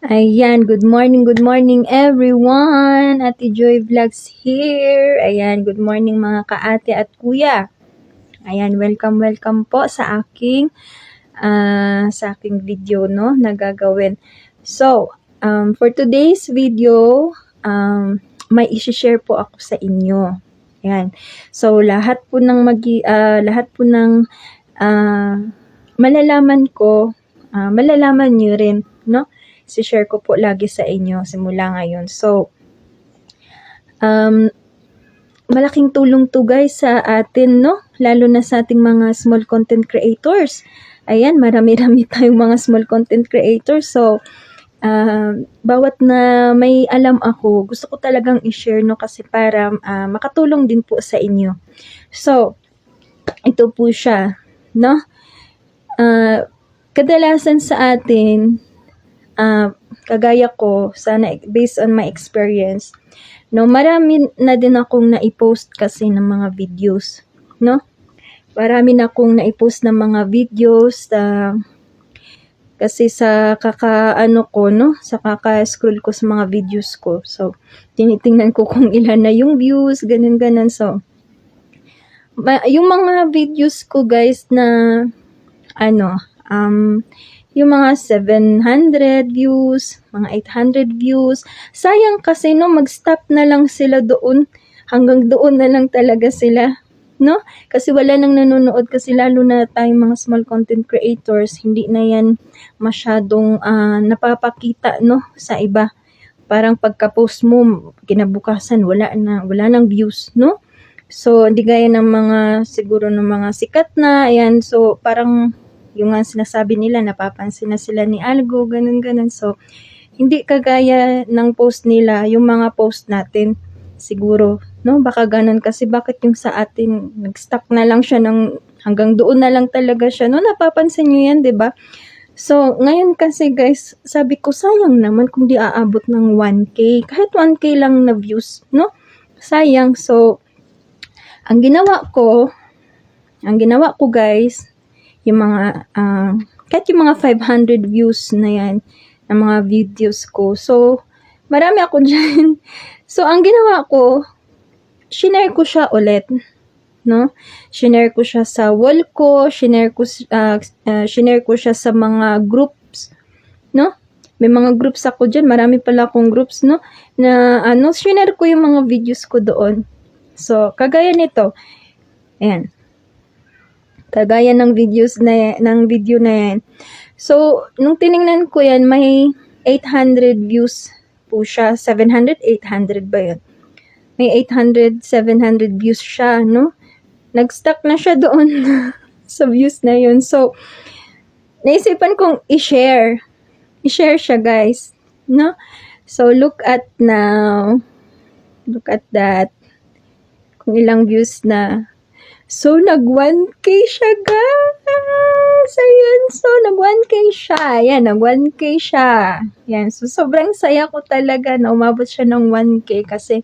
Ayan, good morning everyone. Ate Joy Vlogs here. Ayan, good morning mga kaate at kuya. Ayan, welcome po sa aking video no na gagawin. So, for today's video, may i-share po ako sa inyo. Ayan. So, lahat po ng malalaman ko, malalaman niyo rin, no? Si-share ko po lagi sa inyo simula ngayon. So, malaking tulong to guys sa atin, no? Lalo na sa ating mga small content creators. Ayan, marami-rami tayong mga small content creators. So, bawat na may alam ako, gusto ko talagang i-share, no? Kasi para makatulong din po sa inyo. So, ito po siya, no? Kadalasan sa atin, kagaya ko, sana based on my experience, no, marami na din akong na-post kasi ng mga videos, no? Marami na akong na-post ng mga videos, kasi sa sa kaka-scroll ko sa mga videos ko. So, tinitingnan ko kung ilan na yung views, ganun. So, yung mga videos ko guys na, yung mga 700 views, mga 800 views. Sayang kasi no, mag-stop na lang sila doon. Hanggang doon na lang talaga sila, no? Kasi wala nang nanonood, kasi lalo na tayong mga small content creators, hindi na yan masyadong napapakita, no, sa iba. Parang pagka-post mo, kinabukasan wala nang views, no? So, hindi gaya ng mga siguro ng mga sikat na, ayan. So, parang yung nga sinasabi nila, napapansin na sila ni Algo, ganun. So, hindi kagaya ng post nila, yung mga post natin, siguro, no? Baka ganun, kasi bakit yung sa atin, nag-stuck na lang siya hanggang doon na lang talaga siya, no? Napapansin nyo yan, 'di ba? So, ngayon kasi guys, sabi ko, sayang naman kung di aabot ng 1K, kahit 1K lang na views, no? Sayang. So, ang ginawa ko guys, yung mga, kahit yung mga 500 views na yan, ng mga videos ko. So, marami ako dyan. So, ang ginawa ko, shinare ko siya ulit, no? Shinare ko siya sa wall ko, shinare ko siya sa mga groups, no? May mga groups ako dyan, marami pala akong groups, no? Na, shinare ko yung mga videos ko doon. So, kagaya nito, ayan. Kagaya ng video na yan. So, nung tiningnan ko yan, may 800 views po siya. 700, 800 ba yun? May 800, 700 views siya, no? Nag-stuck na siya doon sa views na yun. So, naisipan kong i-share. I-share siya, guys. No? So, look at now. Look at that. Kung ilang views na. So, nag-1K siya, guys! Ayan, so, nag-1K siya. Ayan, nag-1K siya. Ayan, so, sobrang saya ko talaga na umabot siya ng 1K kasi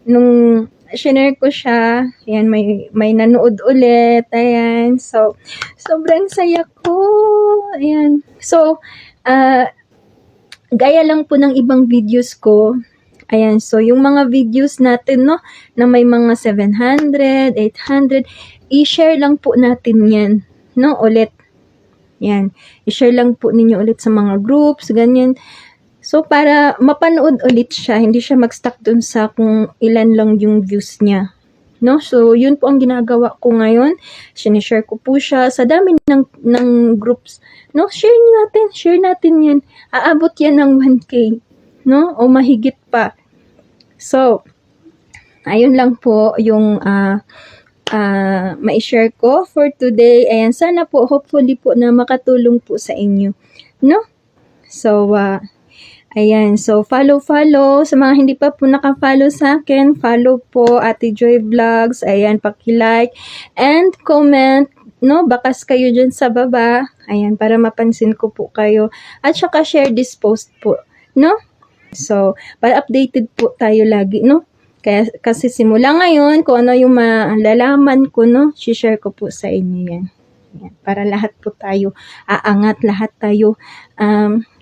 nung shinare ko siya, ayan, may nanood ulit. Ayan, so, sobrang saya ko. Ayan. So, gaya lang po ng ibang videos ko. Ayan, so yung mga videos natin, no, na may mga 700, 800, i-share lang po natin yan, no, ulit. Yan, i-share lang po ninyo ulit sa mga groups, ganyan. So, para mapanood ulit siya, hindi siya mag-stuck dun sa kung ilan lang yung views niya, no. So, yun po ang ginagawa ko ngayon. Sinishare ko po siya sa dami ng groups, no. Share natin yan. Aabot yan ng 1K. No? O mahigit pa. So, ayun lang po yung ma-share ko for today. Ayan, sana po, hopefully po na makatulong po sa inyo. No? So, ayan. So, follow. Sa mga hindi pa po naka-follow sa akin, follow po Ate Joy Vlogs. Ayan, paki-like and comment. No? Bakas kayo dyan sa baba. Ayan, para mapansin ko po kayo. At saka share this post po. No? So, para updated po tayo lagi, no? Kasi simula ngayon, kung ano yung malalaman ko, no? Share ko po sa inyo yan. Ayan, para lahat po tayo aangat, lahat tayo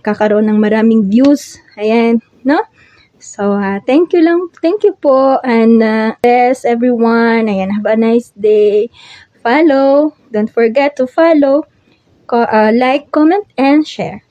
kakaroon ng maraming views. Ayan, no? So, thank you po, and bless everyone. Ayan, have a nice day. Follow, don't forget to follow, like, comment, and share.